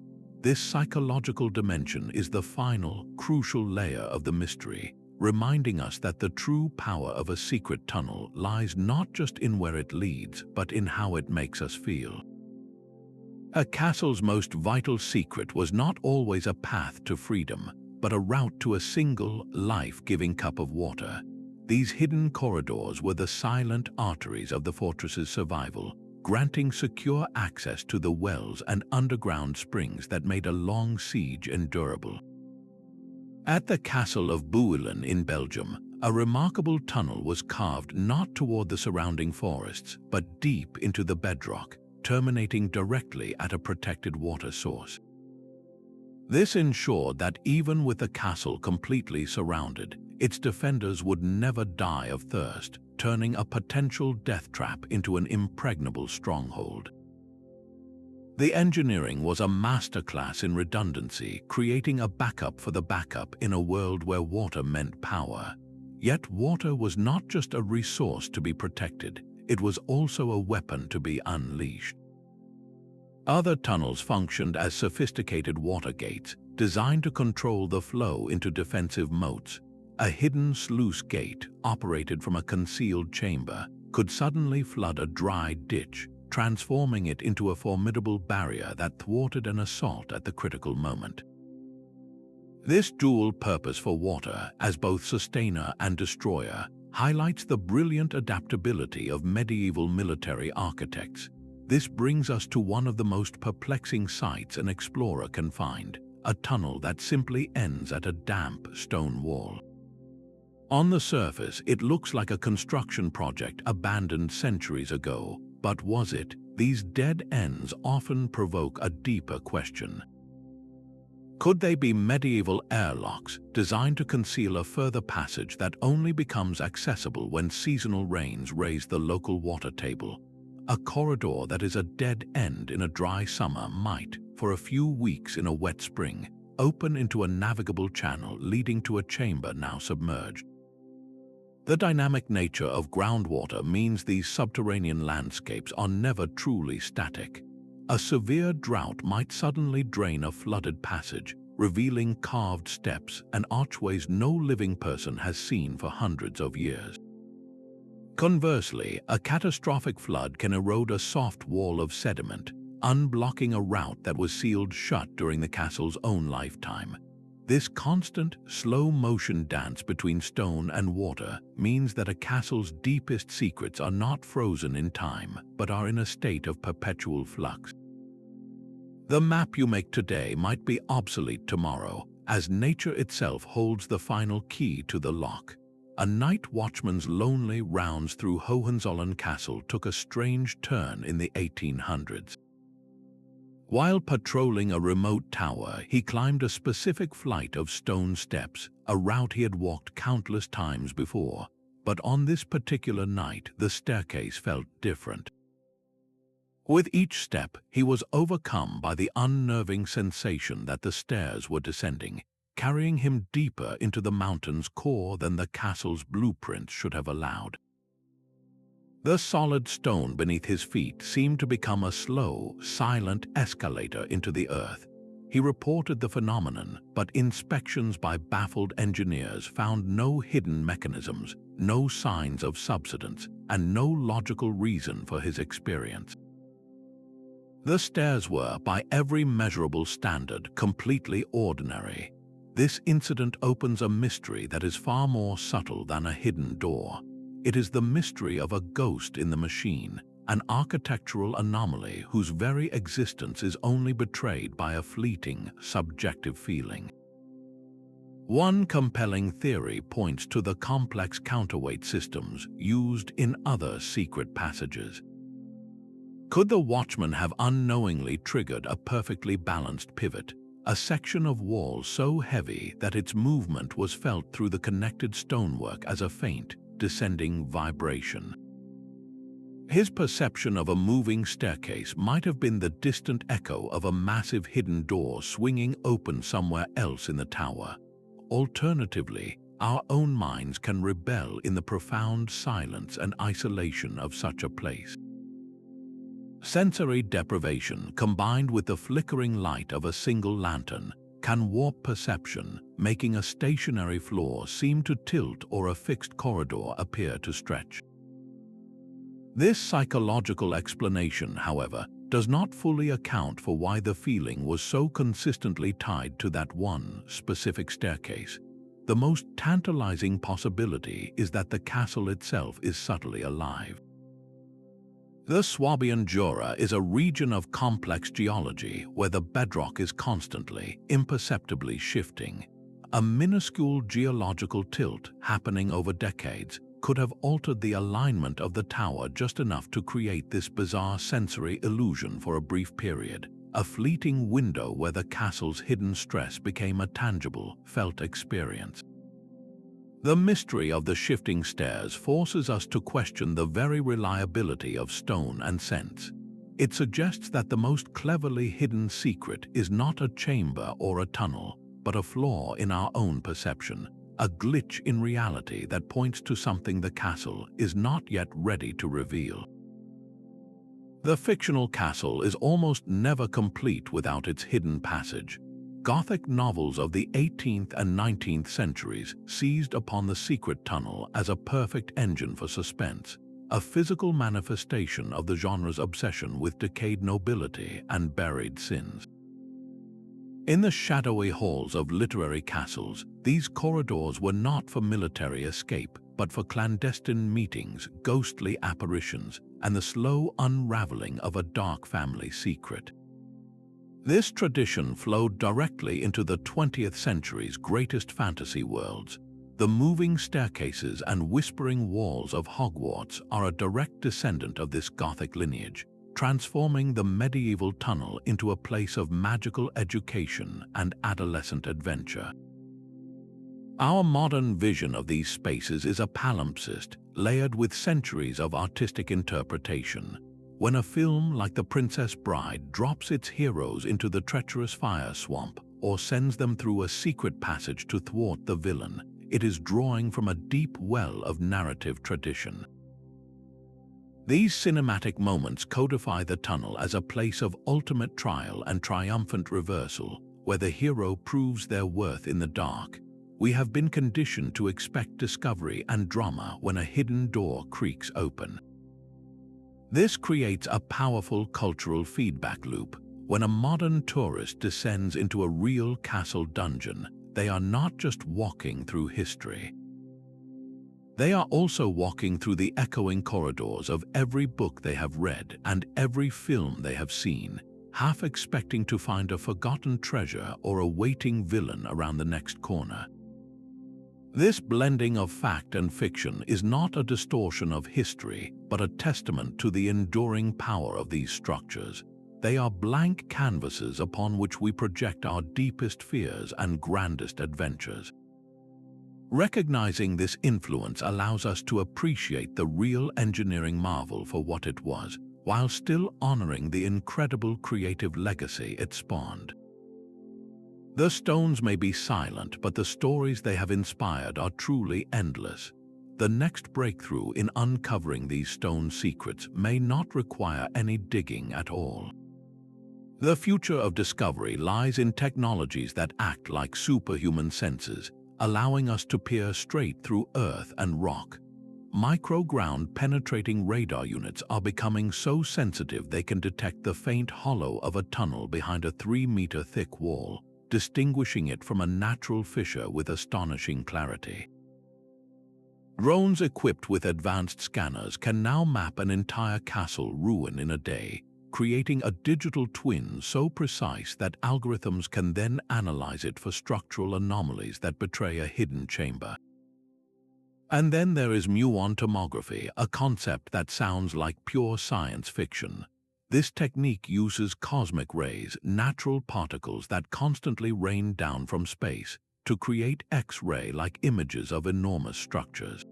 This psychological dimension is the final, crucial layer of the mystery, reminding us that the true power of a secret tunnel lies not just in where it leads, but in how it makes us feel. A castle's most vital secret was not always a path to freedom, but a route to a single, life-giving cup of water. These hidden corridors were the silent arteries of the fortress's survival, granting secure access to the wells and underground springs that made a long siege endurable. At the castle of Bouillon in Belgium, a remarkable tunnel was carved not toward the surrounding forests, but deep into the bedrock, terminating directly at a protected water source. This ensured that even with the castle completely surrounded, its defenders would never die of thirst, turning a potential death trap into an impregnable stronghold. The engineering was a masterclass in redundancy, creating a backup for the backup in a world where water meant power. Yet water was not just a resource to be protected, it was also a weapon to be unleashed. Other tunnels functioned as sophisticated water gates, designed to control the flow into defensive moats. A hidden sluice gate, operated from a concealed chamber, could suddenly flood a dry ditch, transforming it into a formidable barrier that thwarted an assault at the critical moment. This dual purpose for water, as both sustainer and destroyer, highlights the brilliant adaptability of medieval military architects. This brings us to one of the most perplexing sights an explorer can find, a tunnel that simply ends at a damp stone wall. On the surface, it looks like a construction project abandoned centuries ago, but was it? These dead ends often provoke a deeper question. Could they be medieval airlocks designed to conceal a further passage that only becomes accessible when seasonal rains raise the local water table? A corridor that is a dead end in a dry summer might, for a few weeks in a wet spring, open into a navigable channel leading to a chamber now submerged. The dynamic nature of groundwater means these subterranean landscapes are never truly static. A severe drought might suddenly drain a flooded passage, revealing carved steps and archways no living person has seen for hundreds of years. Conversely, a catastrophic flood can erode a soft wall of sediment, unblocking a route that was sealed shut during the castle's own lifetime. This constant, slow-motion dance between stone and water means that a castle's deepest secrets are not frozen in time, but are in a state of perpetual flux. The map you make today might be obsolete tomorrow, as nature itself holds the final key to the lock. A night watchman's lonely rounds through Hohenzollern Castle took a strange turn in the 1800s. While patrolling a remote tower, he climbed a specific flight of stone steps, a route he had walked countless times before. But on this particular night, the staircase felt different. With each step, he was overcome by the unnerving sensation that the stairs were descending, carrying him deeper into the mountain's core than the castle's blueprints should have allowed. The solid stone beneath his feet seemed to become a slow, silent escalator into the earth. He reported the phenomenon, but inspections by baffled engineers found no hidden mechanisms, no signs of subsidence, and no logical reason for his experience. The stairs were, by every measurable standard, completely ordinary. This incident opens a mystery that is far more subtle than a hidden door. It is the mystery of a ghost in the machine, an architectural anomaly whose very existence is only betrayed by a fleeting, subjective feeling. One compelling theory points to the complex counterweight systems used in other secret passages. Could the watchman have unknowingly triggered a perfectly balanced pivot, a section of wall so heavy that its movement was felt through the connected stonework as a faint, descending vibration? His perception of a moving staircase might have been the distant echo of a massive hidden door swinging open somewhere else in the tower. Alternatively, our own minds can rebel in the profound silence and isolation of such a place. Sensory deprivation, combined with the flickering light of a single lantern, can warp perception, making a stationary floor seem to tilt or a fixed corridor appear to stretch. This psychological explanation, however, does not fully account for why the feeling was so consistently tied to that one specific staircase. The most tantalizing possibility is that the castle itself is subtly alive. The Swabian Jura is a region of complex geology where the bedrock is constantly, imperceptibly shifting. A minuscule geological tilt happening over decades could have altered the alignment of the tower just enough to create this bizarre sensory illusion for a brief period, a fleeting window where the castle's hidden stress became a tangible, felt experience. The mystery of the shifting stairs forces us to question the very reliability of stone and sense. It suggests that the most cleverly hidden secret is not a chamber or a tunnel, but a flaw in our own perception, a glitch in reality that points to something the castle is not yet ready to reveal. The fictional castle is almost never complete without its hidden passage. Gothic novels of the 18th and 19th centuries seized upon the secret tunnel as a perfect engine for suspense, a physical manifestation of the genre's obsession with decayed nobility and buried sins. In the shadowy halls of literary castles, these corridors were not for military escape, but for clandestine meetings, ghostly apparitions, and the slow unraveling of a dark family secret. This tradition flowed directly into the 20th century's greatest fantasy worlds. The moving staircases and whispering walls of Hogwarts are a direct descendant of this Gothic lineage, transforming the medieval tunnel into a place of magical education and adolescent adventure. Our modern vision of these spaces is a palimpsest, layered with centuries of artistic interpretation. When a film like The Princess Bride drops its heroes into the treacherous fire swamp or sends them through a secret passage to thwart the villain, it is drawing from a deep well of narrative tradition. These cinematic moments codify the tunnel as a place of ultimate trial and triumphant reversal, where the hero proves their worth in the dark. We have been conditioned to expect discovery and drama when a hidden door creaks open. This creates a powerful cultural feedback loop. When a modern tourist descends into a real castle dungeon, they are not just walking through history. They are also walking through the echoing corridors of every book they have read and every film they have seen, half expecting to find a forgotten treasure or a waiting villain around the next corner. This blending of fact and fiction is not a distortion of history, but a testament to the enduring power of these structures. They are blank canvases upon which we project our deepest fears and grandest adventures. Recognizing this influence allows us to appreciate the real engineering marvel for what it was, while still honoring the incredible creative legacy it spawned. The stones may be silent, but the stories they have inspired are truly endless. The next breakthrough in uncovering these stone secrets may not require any digging at all. The future of discovery lies in technologies that act like superhuman senses, allowing us to peer straight through earth and rock. Micro-ground penetrating radar units are becoming so sensitive they can detect the faint hollow of a tunnel behind a 3-meter thick wall, distinguishing it from a natural fissure with astonishing clarity. Drones equipped with advanced scanners can now map an entire castle ruin in a day, creating a digital twin so precise that algorithms can then analyze it for structural anomalies that betray a hidden chamber. And then there is muon tomography, a concept that sounds like pure science fiction. This technique uses cosmic rays, natural particles that constantly rain down from space, to create X-ray-like images of enormous structures.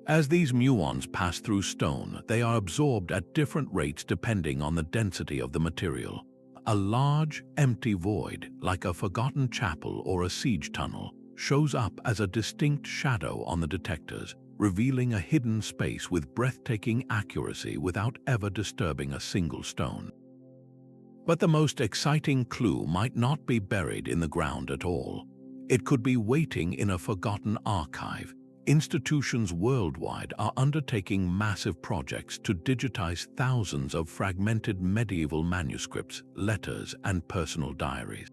As these muons pass through stone, they are absorbed at different rates depending on the density of the material. A large, empty void, like a forgotten chapel or a siege tunnel, shows up as a distinct shadow on the detectors, revealing a hidden space with breathtaking accuracy without ever disturbing a single stone. But the most exciting clue might not be buried in the ground at all. It could be waiting in a forgotten archive. Institutions worldwide are undertaking massive projects to digitize thousands of fragmented medieval manuscripts, letters, and personal diaries.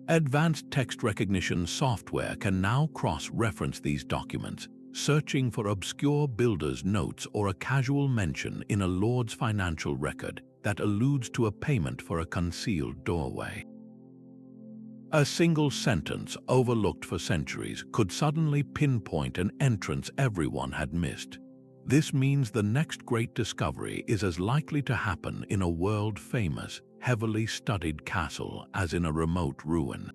Advanced text recognition software can now cross-reference these documents, searching for obscure builders' notes or a casual mention in a lord's financial record that alludes to a payment for a concealed doorway. A single sentence overlooked for centuries could suddenly pinpoint an entrance everyone had missed. This means the next great discovery is as likely to happen in a world-famous, heavily studied castle as in a remote ruin.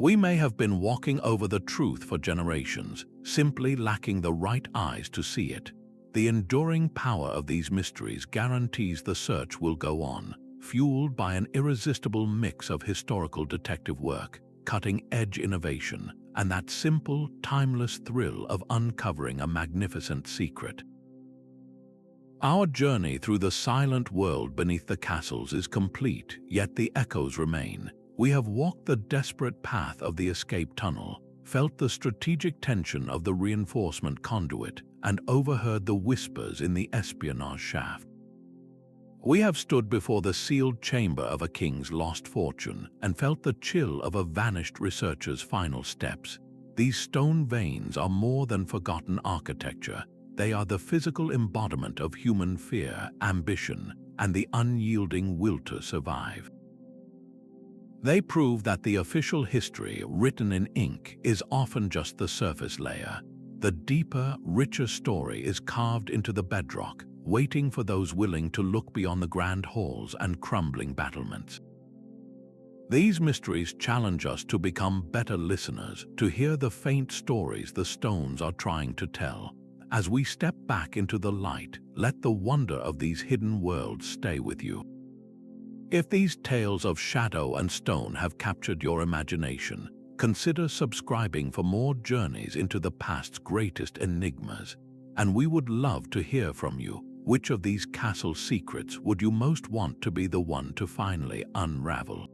We may have been walking over the truth for generations, simply lacking the right eyes to see it. The enduring power of these mysteries guarantees the search will go on, fueled by an irresistible mix of historical detective work, cutting-edge innovation, and that simple, timeless thrill of uncovering a magnificent secret. Our journey through the silent world beneath the castles is complete, yet the echoes remain. We have walked the desperate path of the escape tunnel, felt the strategic tension of the reinforcement conduit, and overheard the whispers in the espionage shaft. We have stood before the sealed chamber of a king's lost fortune and felt the chill of a vanished researcher's final steps. These stone veins are more than forgotten architecture. They are the physical embodiment of human fear, ambition, and the unyielding will to survive. They prove that the official history, written in ink, is often just the surface layer. The deeper, richer story is carved into the bedrock, waiting for those willing to look beyond the grand halls and crumbling battlements. These mysteries challenge us to become better listeners, to hear the faint stories the stones are trying to tell. As we step back into the light, let the wonder of these hidden worlds stay with you. If these tales of shadow and stone have captured your imagination, consider subscribing for more journeys into the past's greatest enigmas. And we would love to hear from you. Which of these castle secrets would you most want to be the one to finally unravel?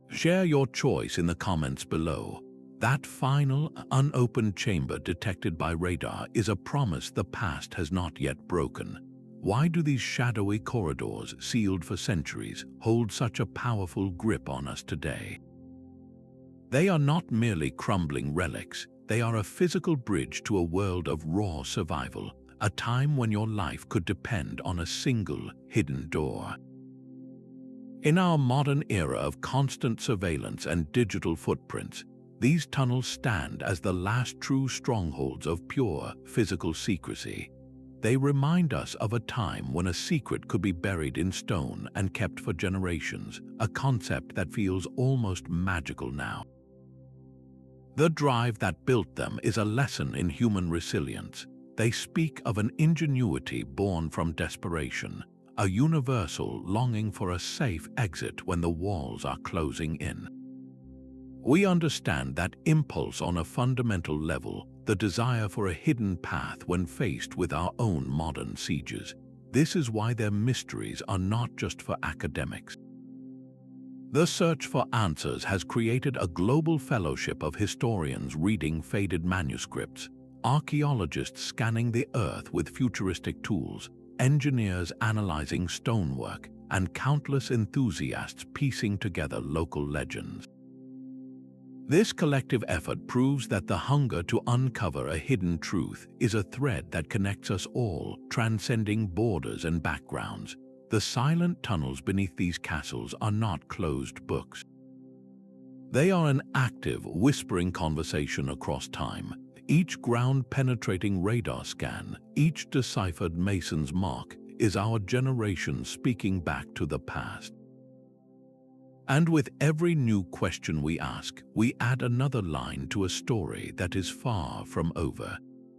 Share your choice in the comments below. That final, unopened chamber detected by radar is a promise the past has not yet broken. Why do these shadowy corridors, sealed for centuries, hold such a powerful grip on us today? They are not merely crumbling relics. They are a physical bridge to a world of raw survival, a time when your life could depend on a single hidden door. In our modern era of constant surveillance and digital footprints, these tunnels stand as the last true strongholds of pure physical secrecy. They remind us of a time when a secret could be buried in stone and kept for generations, a concept that feels almost magical now. The drive that built them is a lesson in human resilience. They speak of an ingenuity born from desperation, a universal longing for a safe exit when the walls are closing in. We understand that impulse on a fundamental level, the desire for a hidden path when faced with our own modern sieges. This is why their mysteries are not just for academics. The search for answers has created a global fellowship of historians reading faded manuscripts, archaeologists scanning the earth with futuristic tools, engineers analyzing stonework, and countless enthusiasts piecing together local legends. This collective effort proves that the hunger to uncover a hidden truth is a thread that connects us all, transcending borders and backgrounds. The silent tunnels beneath these castles are not closed books. They are an active, whispering conversation across time. Each ground-penetrating radar scan, each deciphered mason's mark, is our generation speaking back to the past. And with every new question we ask, we add another line to a story that is far from over.